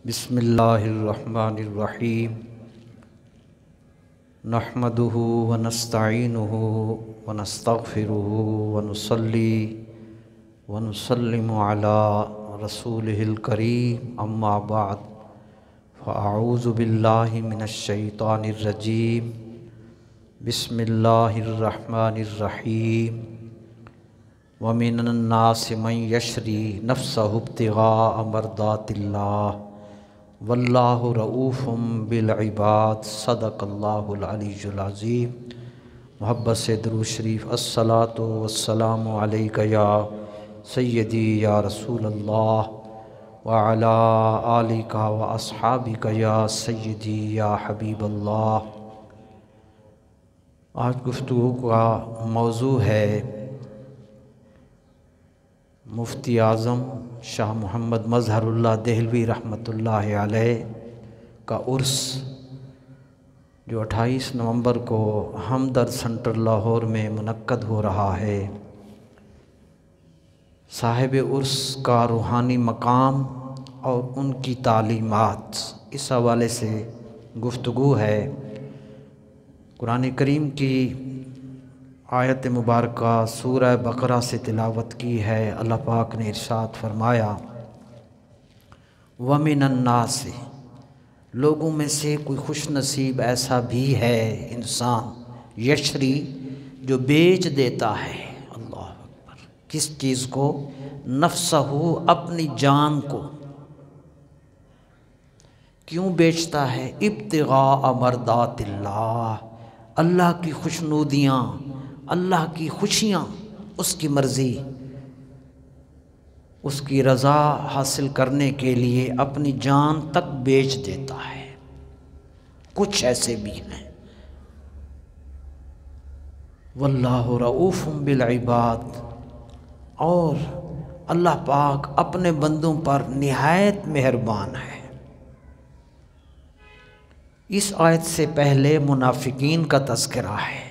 بسم اللہ الرحمن الرحیم نحمدہ ونستعینہ ونستغفرہ ونصلی ونسلم علی رسولہ الکریم اما بعد فاعوذ باللہ من الشیطان الرجیم بسم اللہ الرحمن الرحیم وَمِنَ النَّاسِ مَن يَشْرِي نَفْسَهُ ابْتِغَاءَ مَرْضَاتِ اللَّهِ وَاللَّهُ رَءُوفٌ بِالْعِبَادِ صدق اللہ العلی العظیم۔ محبت سے درود شریف الصلاۃ والسلام علیک یا سیدی یا رسول اللہ وعلی آلک واصحابک یا سیدی یا حبیب اللہ۔ آج گفتگو کا موضوع ہے مفتی اعظم شاہ محمد مظہر اللہ دہلوی رحمۃ اللہ علیہ کا عرس، جو 28 نومبر کو ہمدرد سینٹر لاہور میں منعقد ہو رہا ہے۔ صاحب عرس کا روحانی مقام اور ان کی تعلیمات، اس حوالے سے گفتگو ہے۔ قرآن کریم کی آیت مبارکہ سورہ بقرہ سے تلاوت کی ہے۔ اللہ پاک نے ارشاد فرمایا وَمِنَ النَّاسِ، لوگوں میں سے کوئی خوش نصیب ایسا بھی ہے انسان، یشری، جو بیچ دیتا ہے، اللہ اکبر، کس چیز کو؟ نفسہ، اپنی جان کو۔ کیوں بیچتا ہے؟ ابتغاء مرضات اللہ، اللہ کی خوشنودیاں، اللہ کی خوشیاں، اس کی مرضی، اس کی رضا حاصل کرنے کے لیے اپنی جان تک بیچ دیتا ہے۔ کچھ ایسے بھی ہیں۔ واللہ رؤوف بالعباد، اور اللہ پاک اپنے بندوں پر نہایت مہربان ہے۔ اس آیت سے پہلے منافقین کا تذکرہ ہے،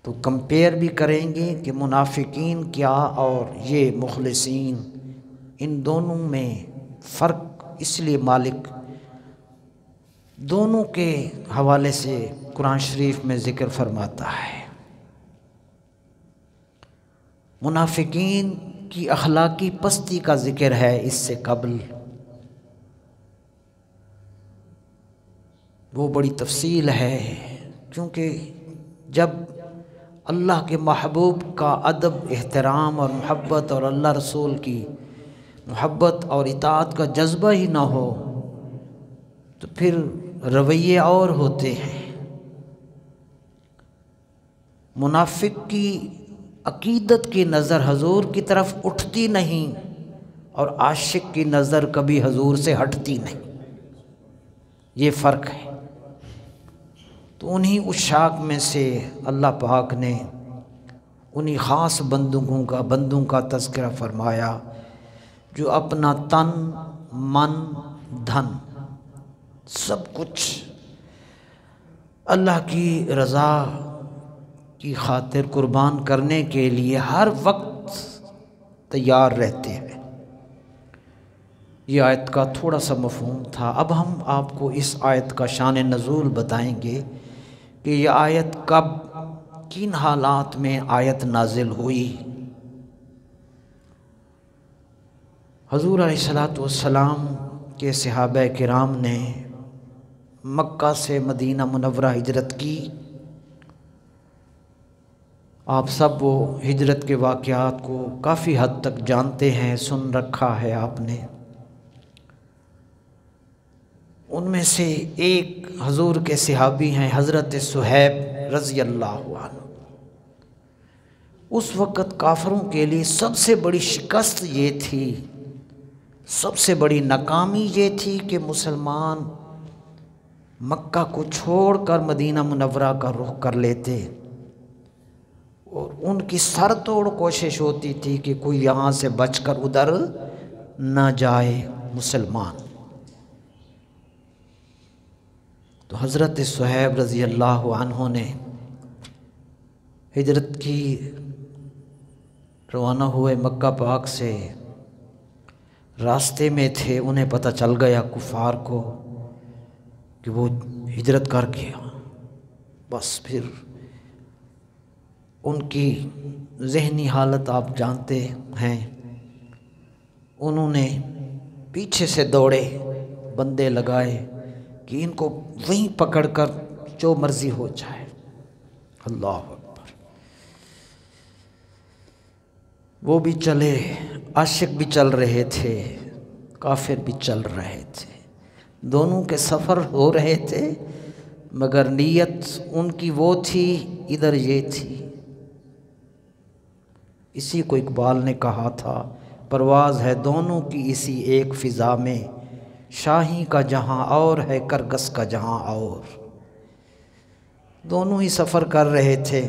تو کمپیئر بھی کریں گے کہ منافقین کیا اور یہ مخلصین، ان دونوں میں فرق اس لیے مالک دونوں کے حوالے سے قرآن شریف میں ذکر فرماتا ہے۔ منافقین کی اخلاقی پستی کا ذکر ہے اس سے قبل، وہ بڑی تفصیل ہے، کیونکہ جب اللہ کے محبوب کا ادب، احترام اور محبت، اور اللہ رسول کی محبت اور اطاعت کا جذبہ ہی نہ ہو تو پھر رویے اور ہوتے ہیں۔ منافق کی عقیدت کی نظر حضور کی طرف اٹھتی نہیں، اور عاشق کی نظر کبھی حضور سے ہٹتی نہیں، یہ فرق ہے۔ تو انہی عشاق میں سے اللہ پاک نے انہی خاص بندوں کا تذکرہ فرمایا جو اپنا تن، من، دھن، سب کچھ اللہ کی رضا کی خاطر قربان کرنے کے لیے ہر وقت تیار رہتے ہیں۔ یہ آیت کا تھوڑا سا مفہوم تھا۔ اب ہم آپ کو اس آیت کا شان نزول بتائیں گے کہ یہ آیت کب، کن حالات میں آیت نازل ہوئی۔ حضور علیہ السلام کے صحابہ کرام نے مکہ سے مدینہ منورہ ہجرت کی۔ آپ سب وہ ہجرت کے واقعات کو کافی حد تک جانتے ہیں، سن رکھا ہے آپ نے۔ ان میں سے ایک حضور کے صحابی ہیں حضرت صہیب رضی اللہ عنہ۔ اس وقت کافروں کے لیے سب سے بڑی شکست یہ تھی، سب سے بڑی ناکامی یہ تھی کہ مسلمان مکہ کو چھوڑ کر مدینہ منورہ کا رخ کر لیتے، اور ان کی سر توڑ کوشش ہوتی تھی کہ کوئی یہاں سے بچ کر ادھر نہ جائے مسلمان۔ تو حضرت صہیب رضی اللہ عنہ نے ہجرت کی روانہ ہوئے مکہ پاک سے، راستے میں تھے، انہیں پتہ چل گیا کفار کو کہ وہ ہجرت کر گیا۔ بس پھر ان کی ذہنی حالت آپ جانتے ہیں، انہوں نے پیچھے سے دوڑے، بندے لگائے کہ ان کو وہیں پکڑ کر جو مرضی ہو جائے۔ اللہ اکبر۔ وہ بھی چلے، عاشق بھی چل رہے تھے، کافر بھی چل رہے تھے، دونوں کے سفر ہو رہے تھے، مگر نیت ان کی وہ تھی، ادھر یہ تھی۔ اسی کو اقبال نے کہا تھا، پرواز ہے دونوں کی اسی ایک فضا میں، شاہی کا جہاں اور ہے کرگس کا جہاں اور۔ دونوں ہی سفر کر رہے تھے۔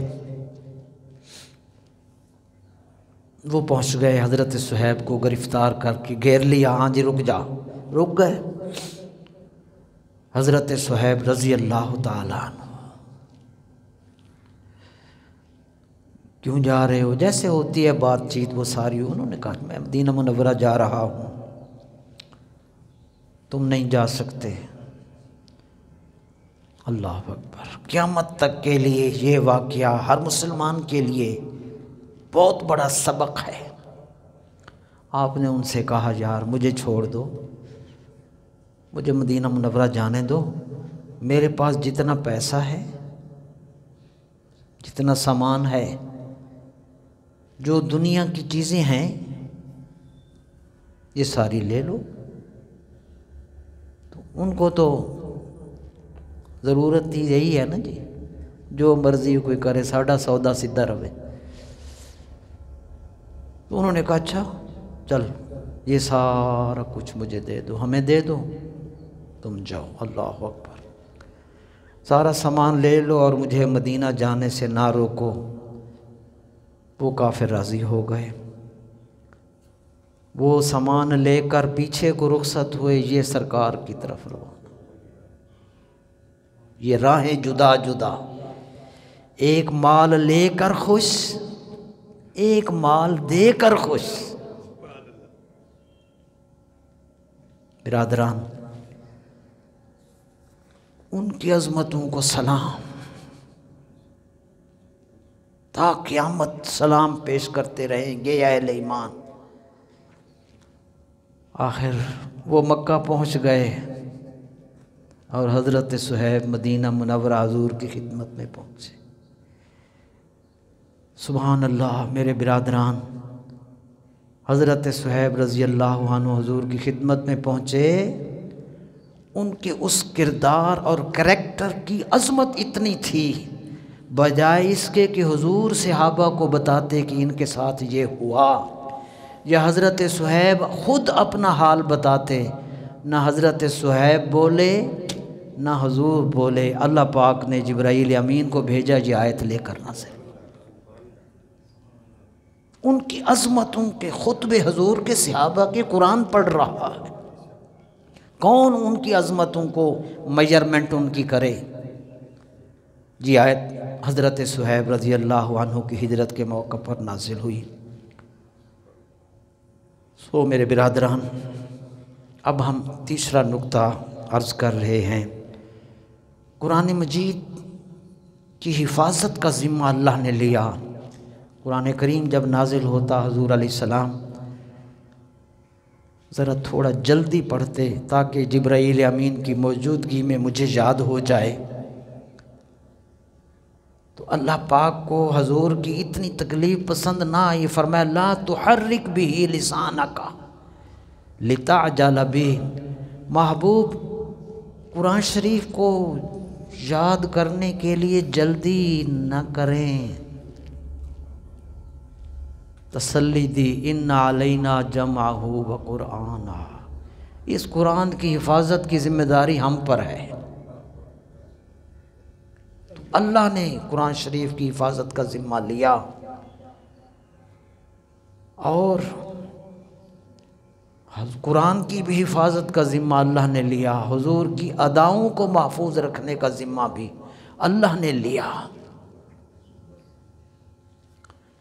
وہ پہنچ گئے، حضرت صہیب کو گرفتار کر کے گھیر لیا۔ ہاں جی رک جا، رک گئے۔ حضرت صہیب رضی اللہ تعالیٰ عنہ، کیوں جا رہے ہو؟ جیسے ہوتی ہے بات چیت وہ ساری، انہوں نے کہا میں مدینہ منورہ جا رہا ہوں، تم نہیں جا سکتے۔ اللہ اکبر۔ قیامت تک کے لیے یہ واقعہ ہر مسلمان کے لیے بہت بڑا سبق ہے۔ آپ نے ان سے کہا یار مجھے چھوڑ دو، مجھے مدینہ منورہ جانے دو، میرے پاس جتنا پیسہ ہے، جتنا سامان ہے، جو دنیا کی چیزیں ہیں، یہ ساری لے لو۔ تو ان کو تو ضرورت ہی یہی ہے نا جی، جو مرضی کوئی کرے، ساڈا سودا سیدھا رہے۔ تو انہوں نے کہا اچھا چل یہ سارا کچھ مجھے دے دو، ہمیں دے دو، تم جاؤ۔ اللہ اکبر۔ سارا سامان لے لو اور مجھے مدینہ جانے سے نہ روکو۔ وہ کافر راضی ہو گئے، وہ سامان لے کر پیچھے کو رخصت ہوئے، یہ سرکار کی طرف روانہ۔ یہ راہیں جدا جدا، ایک مال لے کر خوش، ایک مال دے کر خوش۔ برادران، ان کی عظمتوں کو سلام، تا قیامت سلام پیش کرتے رہیں گے یا اہل ایمان۔ آخر وہ مکہ پہنچ گئے اور حضرت صہیب مدینہ منورہ حضور کی خدمت میں پہنچے۔ سبحان اللہ میرے برادران، حضرت صہیب رضی اللہ عنہ حضور کی خدمت میں پہنچے، ان کے اس کردار اور کریکٹر کی عظمت اتنی تھی، بجائے اس کے کہ حضور صحابہ کو بتاتے کہ ان کے ساتھ یہ ہوا، یا حضرت صہیب خود اپنا حال بتاتے، نہ حضرت صہیب بولے نہ حضور بولے، اللہ پاک نے جبرائیل امین کو بھیجا یہ آیت لے کر نازل۔ ان کی عظمتوں کے خطبے حضور کے صحابہ کے قرآن پڑھ رہا ہے، کون ان کی عظمتوں کو میجرمنٹ ان کی کرے؟ جی آیت حضرت صہیب رضی اللہ عنہ کی ہجرت کے موقع پر نازل ہوئی۔ سو میرے برادران، اب ہم تیسرا نقطہ عرض کر رہے ہیں۔ قرآن مجید کی حفاظت کا ذمہ اللہ نے لیا۔ قرآن کریم جب نازل ہوتا حضور علیہ السلام ذرا تھوڑا جلدی پڑھتے تاکہ جبرائیل امین کی موجودگی میں مجھے یاد ہو جائے۔ تو اللہ پاک کو حضور کی اتنی تکلیف پسند نہ آئی، فرمایا لا تحرک بہ لسانک لتعجل بہ، محبوب قرآن شریف کو یاد کرنے کے لیے جلدی نہ کریں، تسلی دی ان علینا جمعہ و قرآن، اس قرآن کی حفاظت کی ذمہ داری ہم پر ہے۔ تو اللہ نے قرآن شریف کی حفاظت کا ذمہ لیا، اور قرآن کی بھی حفاظت کا ذمہ اللہ نے لیا، حضور کی اداؤں کو محفوظ رکھنے کا ذمہ بھی اللہ نے لیا۔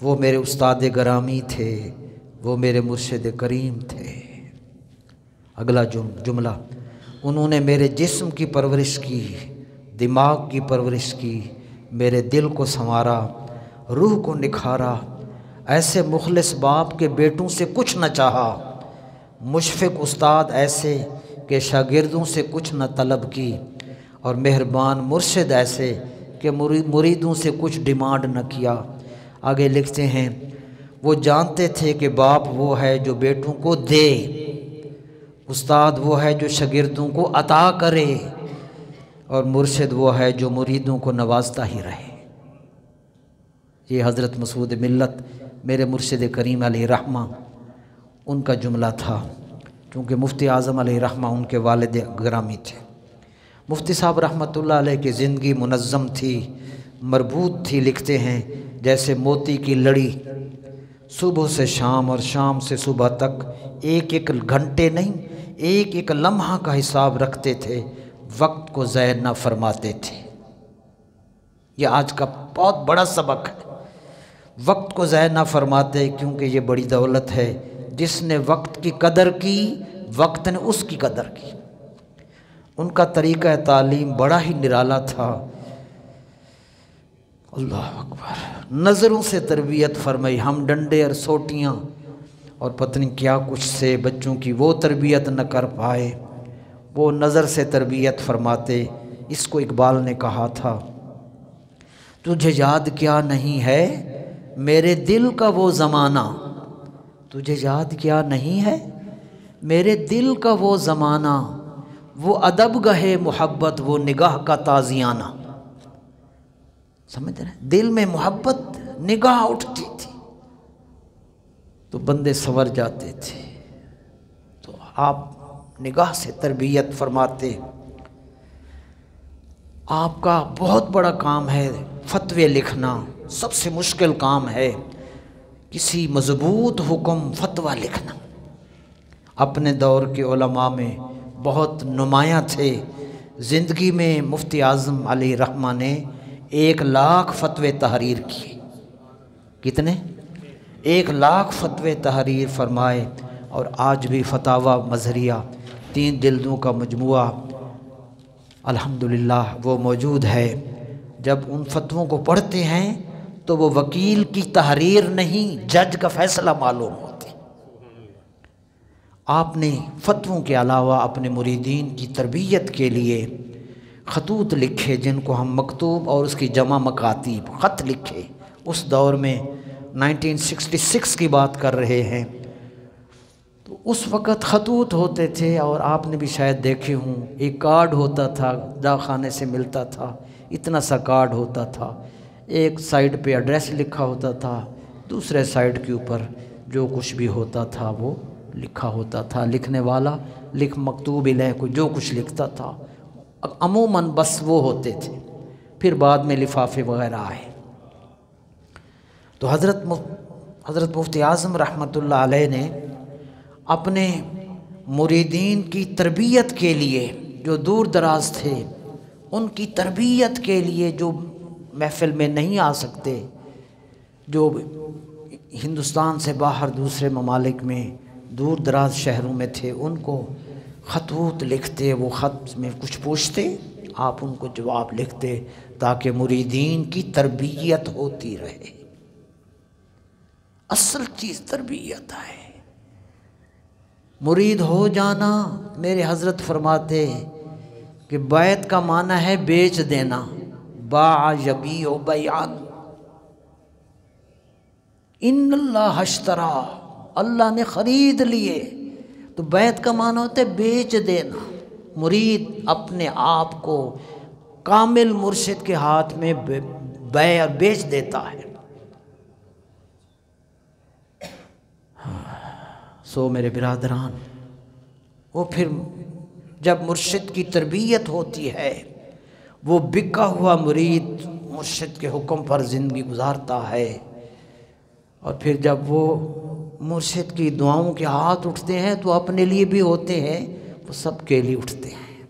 وہ میرے استاد گرامی تھے، وہ میرے مرشد کریم تھے۔ اگلا جملہ، انہوں نے میرے جسم کی پرورش کی، دماغ کی پرورش کی، میرے دل کو سنوارا، روح کو نکھارا۔ ایسے مخلص باپ کے بیٹوں سے کچھ نہ چاہا، مشفق استاد ایسے کہ شاگردوں سے کچھ نہ طلب کی، اور مہربان مرشد ایسے کہ مریدوں سے کچھ ڈیمانڈ نہ کیا۔ آگے لکھتے ہیں، وہ جانتے تھے کہ باپ وہ ہے جو بیٹوں کو دے، استاد وہ ہے جو شاگردوں کو عطا کرے، اور مرشد وہ ہے جو مریدوں کو نوازتا ہی رہے۔ یہ حضرت مسعود ملت میرے مرشد کریم علیہ رحمہ ان کا جملہ تھا، چونکہ مفتی اعظم علیہ رحمہ ان کے والد گرامی تھے۔ مفتی صاحب رحمۃ اللہ علیہ کی زندگی منظم تھی، مربوط تھی، لکھتے ہیں جیسے موتی کی لڑی، صبح سے شام اور شام سے صبح تک ایک ایک گھنٹے نہیں، ایک ایک لمحہ کا حساب رکھتے تھے، وقت کو ضائع نہ فرماتے تھے۔ یہ آج کا بہت بڑا سبق ہے، وقت کو ضائع نہ فرماتے، کیونکہ یہ بڑی دولت ہے۔ جس نے وقت کی قدر کی، وقت نے اس کی قدر کی۔ ان کا طریقہ تعلیم بڑا ہی نرالا تھا۔ اللہ اکبر، نظروں سے تربیت فرمائی، ہم ڈنڈے اور سوٹیاں اور پتہ نہیں کیا کچھ سے بچوں کی وہ تربیت نہ کر پائے، وہ نظر سے تربیت فرماتے۔ اس کو اقبال نے کہا تھا، تجھے یاد کیا نہیں ہے میرے دل کا وہ زمانہ، تجھے یاد کیا نہیں ہے میرے دل کا وہ زمانہ، وہ ادب گہے محبت، وہ نگاہ کا تازیانہ۔ سمجھ رہے ہیں؟ دل میں محبت، نگاہ اٹھتی تھی تو بندے سنور جاتے تھے۔ تو آپ نگاہ سے تربیت فرماتے۔ آپ کا بہت بڑا کام ہے فتوے لکھنا، سب سے مشکل کام ہے کسی مضبوط حکم فتویٰ لکھنا۔ اپنے دور کے علماء میں بہت نمایاں تھے۔ زندگی میں مفتی اعظم علیہ رحمہ نے 1,00,000 فتوے تحریر کیے۔ کتنے؟ 1,00,000 فتوے تحریر فرمائے، اور آج بھی فتاوی مظہریہ 3 جلدوں کا مجموعہ الحمدللہ وہ موجود ہے۔ جب ان فتووں کو پڑھتے ہیں تو وہ وکیل کی تحریر نہیں، جج کا فیصلہ معلوم ہوتی۔ آپ نے فتووں کے علاوہ اپنے مریدین کی تربیت کے لیے خطوط لکھے، جن کو ہم مکتوب اور اس کی جمع مکاتیب، خط لکھے۔ اس دور میں 1966 کی بات کر رہے ہیں، تو اس وقت خطوط ہوتے تھے، اور آپ نے بھی شاید دیکھے ہوں، ایک کارڈ ہوتا تھا، ڈاکخانے سے ملتا تھا، اتنا سا کارڈ ہوتا تھا، ایک سائڈ پہ ایڈریس لکھا ہوتا تھا، دوسرے سائڈ کے اوپر جو کچھ بھی ہوتا تھا وہ لکھا ہوتا تھا۔ لکھنے والا مکتوب الیہ کو جو کچھ لکھتا تھا، عموماً بس وہ ہوتے تھے، پھر بعد میں لفافے وغیرہ آئے۔ تو حضرت مفتی اعظم رحمۃ اللہ علیہ نے اپنے مریدین کی تربیت کے لیے، جو دور دراز تھے، ان کی تربیت کے لیے، جو محفل میں نہیں آ سکتے، جو ہندوستان سے باہر دوسرے ممالک میں دور دراز شہروں میں تھے، ان کو خطوط لکھتے، وہ خط میں کچھ پوچھتے، آپ ان کو جواب لکھتے، تاکہ مریدین کی تربیت ہوتی رہے۔ اصل چیز تربیت ہے۔ مرید ہو جانا، میرے حضرت فرماتے کہ بیعت کا معنی ہے بیچ دینا، باع یبیع بیعن، ان اللہ اشترا، اللہ نے خرید لیے۔ تو بیعت کا معنی ہوتا ہے بیچ دینا۔ مرید اپنے آپ کو کامل مرشد کے ہاتھ میں بیع بیچ دیتا ہے۔ سو میرے برادران، وہ پھر جب مرشد کی تربیت ہوتی ہے، وہ بکا ہوا مرید مرشد کے حکم پر زندگی گزارتا ہے، اور پھر جب وہ مرشد کی دعاؤں کے ہاتھ اٹھتے ہیں تو اپنے لیے بھی ہوتے ہیں، وہ سب کے لیے اٹھتے ہیں۔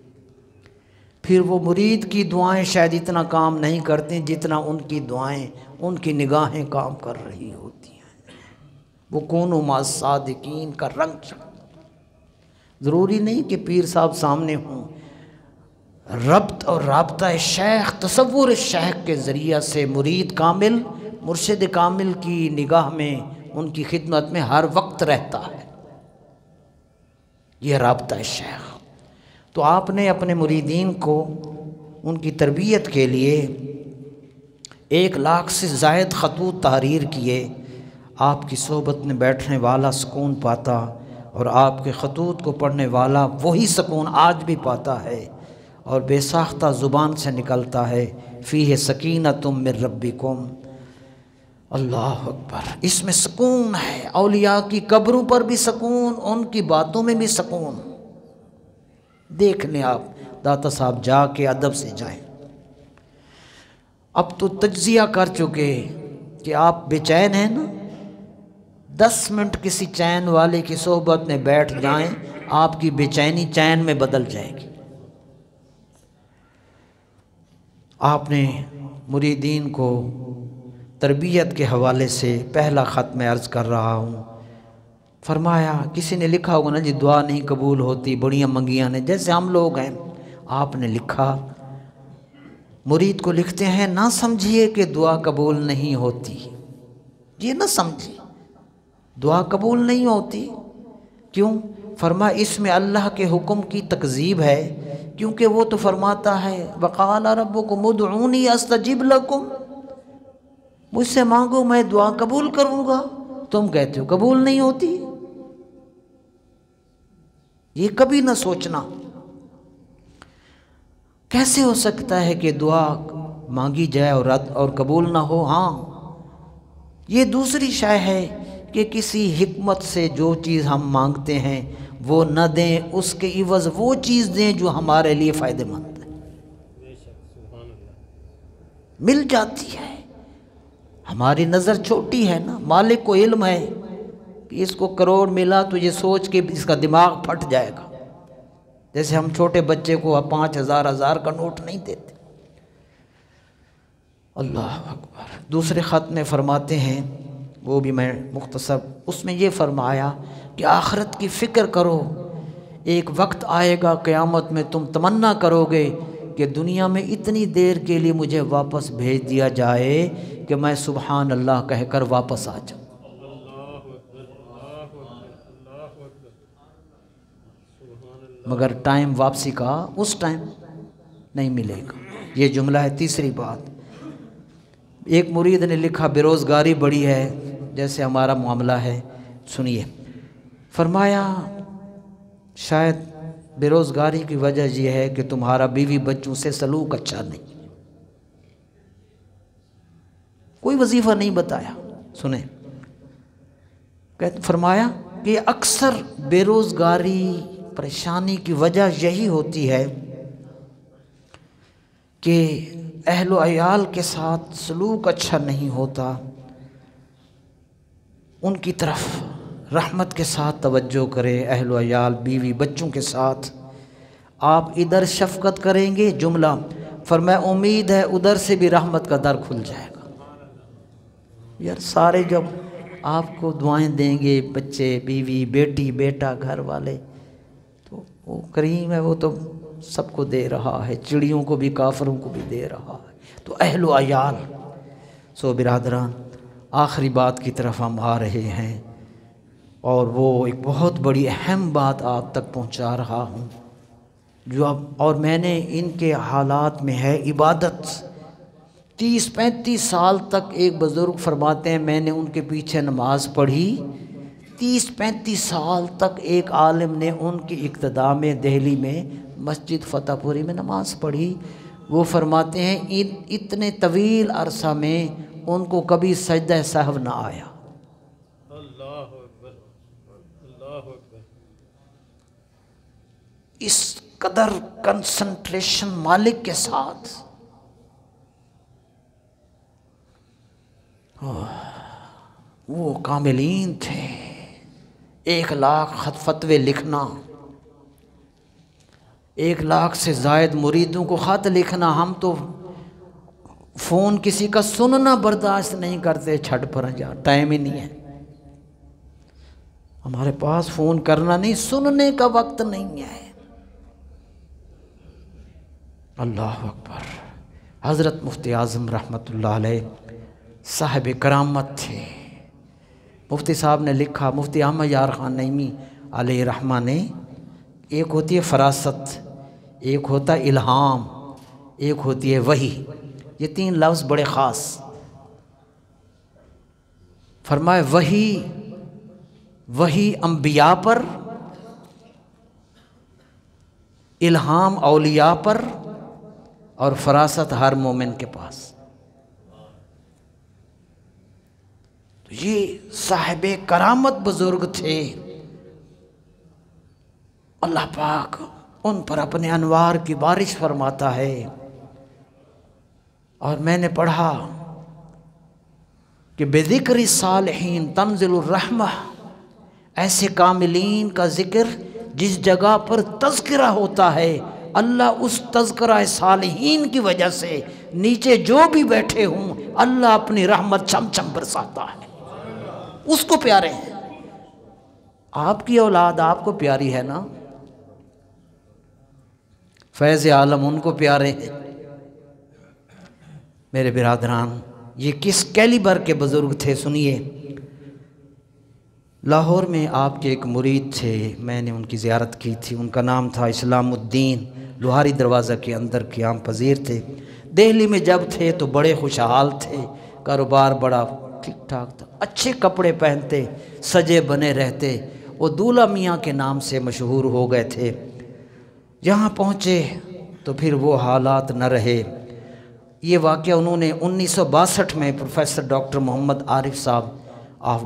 پھر وہ مرید کی دعائیں شاید اتنا کام نہیں کرتی جتنا ان کی دعائیں، ان کی نگاہیں کام کر رہی ہوتی ہیں۔ وہ کونوا مع الصادقین کا رنگ، ضروری نہیں کہ پیر صاحب سامنے ہوں، ربط اور رابطہ شیخ، تصور شیخ کے ذریعہ سے مرید کامل مرشد کامل کی نگاہ میں، ان کی خدمت میں ہر وقت رہتا ہے، یہ رابطہ شیخ۔ تو آپ نے اپنے مریدین کو ان کی تربیت کے لیے 1,00,000 سے زائد خطوط تحریر کیے۔ آپ کی صحبت میں بیٹھنے والا سکون پاتا، اور آپ کے خطوط کو پڑھنے والا وہی سکون آج بھی پاتا ہے، اور بے ساختہ زبان سے نکلتا ہے، فیہ سکینۃ من ربکم۔ اللہ اکبر، اس میں سکون ہے، اولیاء کی قبروں پر بھی سکون، ان کی باتوں میں بھی سکون۔ دیکھ لیں آپ، داتا صاحب جا کے ادب سے جائیں۔ اب تو تجزیہ کر چکے کہ آپ بے چین ہیں نا، 10 منٹ کسی چین والے کی صحبت میں بیٹھ جائیں، آپ کی بے چینی چین میں بدل جائے گی۔ آپ نے مریدین کو تربیت کے حوالے سے پہلا خط میں عرض کر رہا ہوں، فرمایا کسی نے لکھا ہوگا نا جی دعا نہیں قبول ہوتی، بڑیاں منگیاں نے، جیسے ہم لوگ ہیں، آپ نے لکھا مرید کو لکھتے ہیں نہ سمجھیے کہ دعا قبول نہیں ہوتی، یہ نہ سمجھیے دعا قبول نہیں ہوتی، کیوں؟ فرمایا اس میں اللہ کے حکم کی تکذیب ہے، کیونکہ وہ تو فرماتا ہے وقال ربکم ادعونی استجب لکم، مجھ سے مانگو میں دعا قبول کروں گا، تم کہتے ہو قبول نہیں ہوتی۔ یہ کبھی نہ سوچنا کیسے ہو سکتا ہے کہ دعا مانگی جائے اور رد اور قبول نہ ہو۔ ہاں یہ دوسری شے ہے کہ کسی حکمت سے جو چیز ہم مانگتے ہیں وہ نہ دیں، اس کے عوض وہ چیز دیں جو ہمارے لیے فائدہ مند ہے، مل جاتی ہے۔ ہماری نظر چھوٹی ہے نا، مالک کو علم ہے کہ اس کو کروڑ ملا تو یہ سوچ کے اس کا دماغ پھٹ جائے گا، جیسے ہم چھوٹے بچے کو 5,000 کا نوٹ نہیں دیتے۔ اللہ اکبر۔ دوسرے خط میں فرماتے ہیں، وہ بھی میں مختصر، اس میں یہ فرمایا کہ آخرت کی فکر کرو، ایک وقت آئے گا قیامت میں تم تمنا کرو گے کہ دنیا میں اتنی دیر کے لیے مجھے واپس بھیج دیا جائے کہ میں سبحان اللہ کہہ کر واپس آ جاؤں۔ مگر ٹائم واپسی کا اس ٹائم نہیں ملے گا، یہ جملہ ہے۔ تیسری بات، ایک مرید نے لکھا بیروزگاری بڑی ہے، جیسے ہمارا معاملہ ہے، سنیے۔ فرمایا شاید بیروزگاری کی وجہ یہ ہے کہ تمہارا بیوی بچوں سے سلوک اچھا نہیں، کوئی وظیفہ نہیں بتایا، سنیں۔ فرمایا کہ اکثر بیروزگاری پریشانی کی وجہ یہی ہوتی ہے کہ اہل و عیال کے ساتھ سلوک اچھا نہیں ہوتا، ان کی طرف رحمت کے ساتھ توجہ کرے، اہل و عیال بیوی بچوں کے ساتھ۔ آپ ادھر شفقت کریں گے، جملہ فرمایا امید ہے ادھر سے بھی رحمت کا در کھل جائے گا۔ یار سارے جب آپ کو دعائیں دیں گے، بچے بیوی بیٹی بیٹا گھر والے، تو وہ کریم ہے، وہ تو سب کو دے رہا ہے، چڑیوں کو بھی کافروں کو بھی دے رہا ہے، تو اہل و عیال۔ سو برادران، آخری بات کی طرف ہم آ رہے ہیں، اور وہ ایک بہت بڑی اہم بات آپ تک پہنچا رہا ہوں، جو اب اور میں نے ان کے حالات میں ہے عبادت۔ 30-35 سال تک ایک بزرگ فرماتے ہیں میں نے ان کے پیچھے نماز پڑھی، 30-35 سال تک ایک عالم نے ان کی اقتداء میں دہلی میں مسجد فتح پوری میں نماز پڑھی۔ وہ فرماتے ہیں اتنے طویل عرصہ میں ان کو کبھی سجدہ سہو نہ آیا۔ اللہ اکبر، اللہ اکبر۔ اس قدر کنسنٹریشن مالک کے ساتھ، وہ کاملین تھے۔ 1,00,000 خط فتوے لکھنا، 1,00,000 سے زائد مریدوں کو خط لکھنا، ہم تو فون کسی کا سننا برداشت نہیں کرتے، چھٹ پر جا، ٹائم ہی نہیں ہے ہمارے پاس، فون کرنا نہیں، سننے کا وقت نہیں ہے۔ اللہ اکبر۔ حضرت مفتی اعظم رحمۃ اللہ علیہ صاحب کرامت تھے۔ مفتی صاحب نے لکھا، مفتی احمد یار خان نعیمی علیہ رحمہ نے، ایک ہوتی ہے فراست، ایک ہوتا ہے الہام، ایک ہوتی ہے وحی، یہ 3 لفظ بڑے خاص۔ فرمائے وحی انبیاء پر، الہام اولیاء پر، اور فراست ہر مومن کے پاس۔ تو یہ صاحب کرامت بزرگ تھے، اللہ پاک ان پر اپنے انوار کی بارش فرماتا ہے۔ اور میں نے پڑھا کہ بذکر الصالحین تنزل الرحمہ، ایسے کاملین کا ذکر جس جگہ پر تذکرہ ہوتا ہے، اللہ اس تذکرہ صالحین کی وجہ سے نیچے جو بھی بیٹھے ہوں اللہ اپنی رحمت چھم چھم برساتا ہے، اس کو پیارے ہیں۔ آپ کی اولاد آپ کو پیاری ہے نا، فیض عالم ان کو پیارے ہیں۔ میرے برادران، یہ کس کیلیبر کے بزرگ تھے سنیے۔ لاہور میں آپ کے ایک مرید تھے، میں نے ان کی زیارت کی تھی، ان کا نام تھا اسلام الدین، لوہاری دروازہ کے اندر قیام پذیر تھے۔ دہلی میں جب تھے تو بڑے خوشحال تھے، کاروبار بڑا ٹھیک ٹھاک تھا، اچھے کپڑے پہنتے، سجے بنے رہتے، وہ دولہ میاں کے نام سے مشہور ہو گئے تھے۔ یہاں پہنچے تو پھر وہ حالات نہ رہے۔ یہ واقعہ انہوں نے 1962 میں پروفیسر ڈاکٹر محمد عارف صاحب آف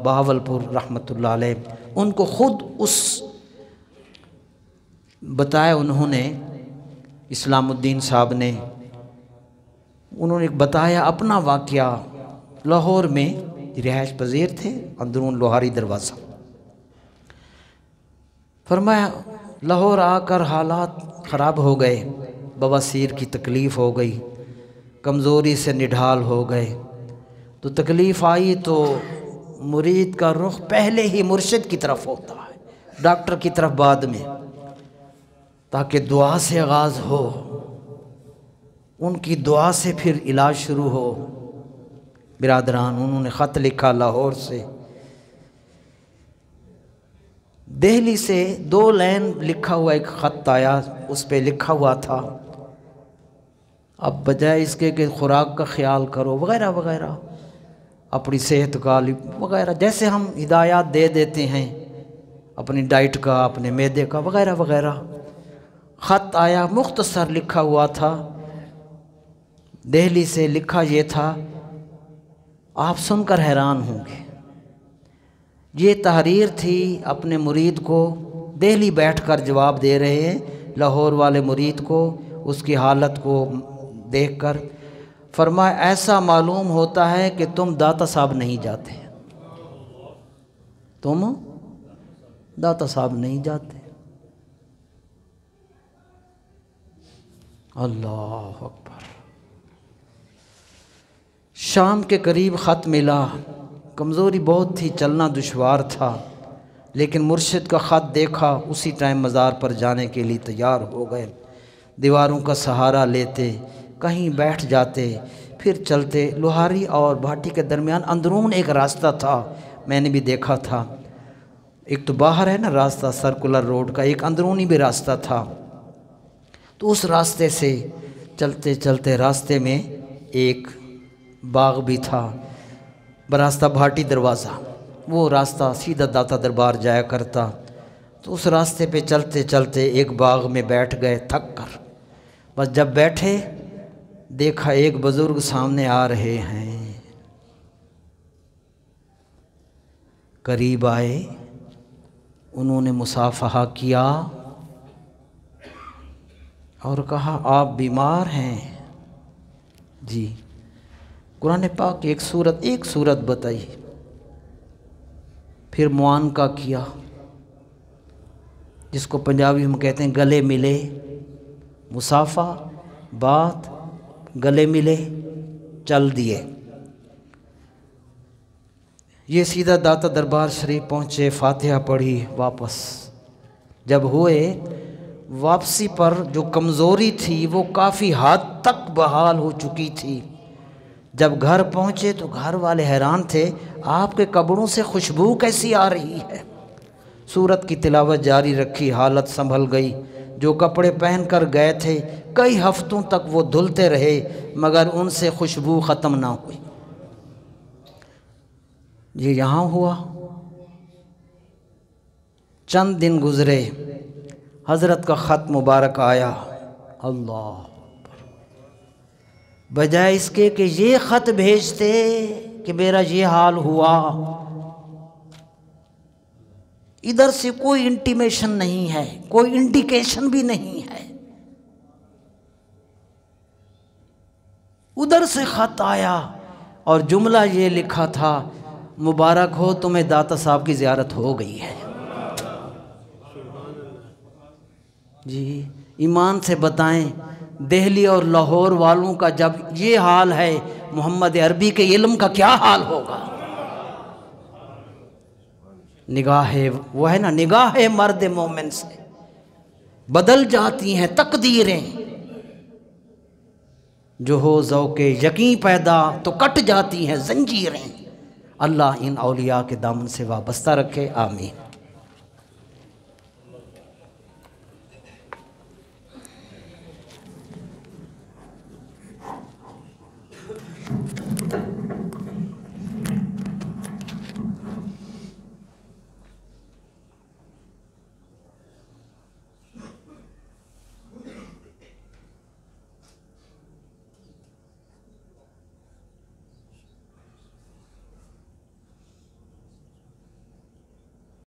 بہاولپور رحمۃ اللہ علیہ، ان کو خود اس بتایا، انہوں نے اسلام الدین صاحب نے، انہوں نے بتایا اپنا واقعہ۔ لاہور میں رہائش پذیر تھے، اندرون لوہاری دروازہ۔ فرمایا لاہور آ کر حالات خراب ہو گئے، بواسیر کی تکلیف ہو گئی، کمزوری سے نڈھال ہو گئے۔ تو تکلیف آئی تو مرید کا رخ پہلے ہی مرشد کی طرف ہوتا ہے، ڈاکٹر کی طرف بعد میں، تاکہ دعا سے آغاز ہو، ان کی دعا سے پھر علاج شروع ہو۔ برادران، انہوں نے خط لکھا لاہور سے، دہلی سے 2 لائن لکھا ہوا ایک خط آیا، اس پہ لکھا ہوا تھا اب بجائے اس کے کہ خوراک کا خیال کرو وغیرہ وغیرہ، اپنی صحت کا وغیرہ، جیسے ہم ہدایات دے دیتے ہیں اپنی ڈائٹ کا، اپنے معدے کا وغیرہ وغیرہ، خط آیا مختصر لکھا ہوا تھا دہلی سے۔ لکھا یہ تھا، آپ سن کر حیران ہوں گے، یہ تحریر تھی اپنے مرید کو، دہلی بیٹھ کر جواب دے رہے ہیں لاہور والے مرید کو، اس کی حالت کو دیکھ کر۔ فرمایا ایسا معلوم ہوتا ہے کہ تم داتا صاحب نہیں جاتے، تم داتا صاحب نہیں جاتے۔ اللہ اکبر۔ شام کے قریب خط ملا، کمزوری بہت تھی، چلنا دشوار تھا، لیکن مرشد کا خط دیکھا، اسی ٹائم مزار پر جانے کے لیے تیار ہو گئے۔ دیواروں کا سہارا لیتے، کہیں بیٹھ جاتے، پھر چلتے۔ لوہاری اور بھاٹی کے درمیان اندرون ایک راستہ تھا، میں نے بھی دیکھا تھا، ایک تو باہر ہے نا راستہ سرکولر روڈ کا، ایک اندرونی بھی راستہ تھا۔ تو اس راستے سے چلتے چلتے راستے میں ایک باغ بھی تھا، براستہ بھاٹی دروازہ، وہ راستہ سیدھا داتا دربار جایا کرتا۔ تو اس راستے پہ چلتے چلتے ایک باغ میں بیٹھ گئے تھک کر، بس جب بیٹھے دیکھا ایک بزرگ سامنے آ رہے ہیں، قریب آئے، انہوں نے مصافحہ کیا اور کہا آپ بیمار ہیں؟ جی۔ قرآن پاک کی ایک صورت بتائی، پھر معانقہ کیا، جس کو پنجابی میں کہتے ہیں گلے ملے، مسافہ بات، گلے ملے چل دیے۔ یہ سیدھا داتا دربار شریف پہنچے، فاتحہ پڑھی، واپس جب ہوئے واپسی پر جو کمزوری تھی وہ کافی حد تک بحال ہو چکی تھی۔ جب گھر پہنچے تو گھر والے حیران تھے، آپ کے کپڑوں سے خوشبو کیسی آ رہی ہے؟ سورت کی تلاوت جاری رکھی، حالت سنبھل گئی۔ جو کپڑے پہن کر گئے تھے کئی ہفتوں تک وہ دھلتے رہے مگر ان سے خوشبو ختم نہ ہوئی۔ یہ یہاں ہوا۔ چند دن گزرے، حضرت کا خط مبارک آیا۔ اللہ، بجائے اس کے کہ یہ خط بھیجتے کہ میرا یہ حال ہوا، ادھر سے کوئی انٹیمیشن نہیں ہے، کوئی انڈیکیشن بھی نہیں ہے۔ ادھر سے خط آیا اور جملہ یہ لکھا تھا، مبارک ہو تمہیں داتا صاحب کی زیارت ہو گئی ہے۔ جی ایمان سے بتائیں، دہلی اور لاہور والوں کا جب یہ حال ہے، محمد عربی کے علم کا کیا حال ہوگا؟ نگاہ وہ ہے نا، نگاہ مرد مومن سے بدل جاتی ہیں تقدیریں، جو ہو ذوق یقین پیدا تو کٹ جاتی ہیں زنجیریں۔ اللہ ان اولیاء کے دامن سے وابستہ رکھے، آمین۔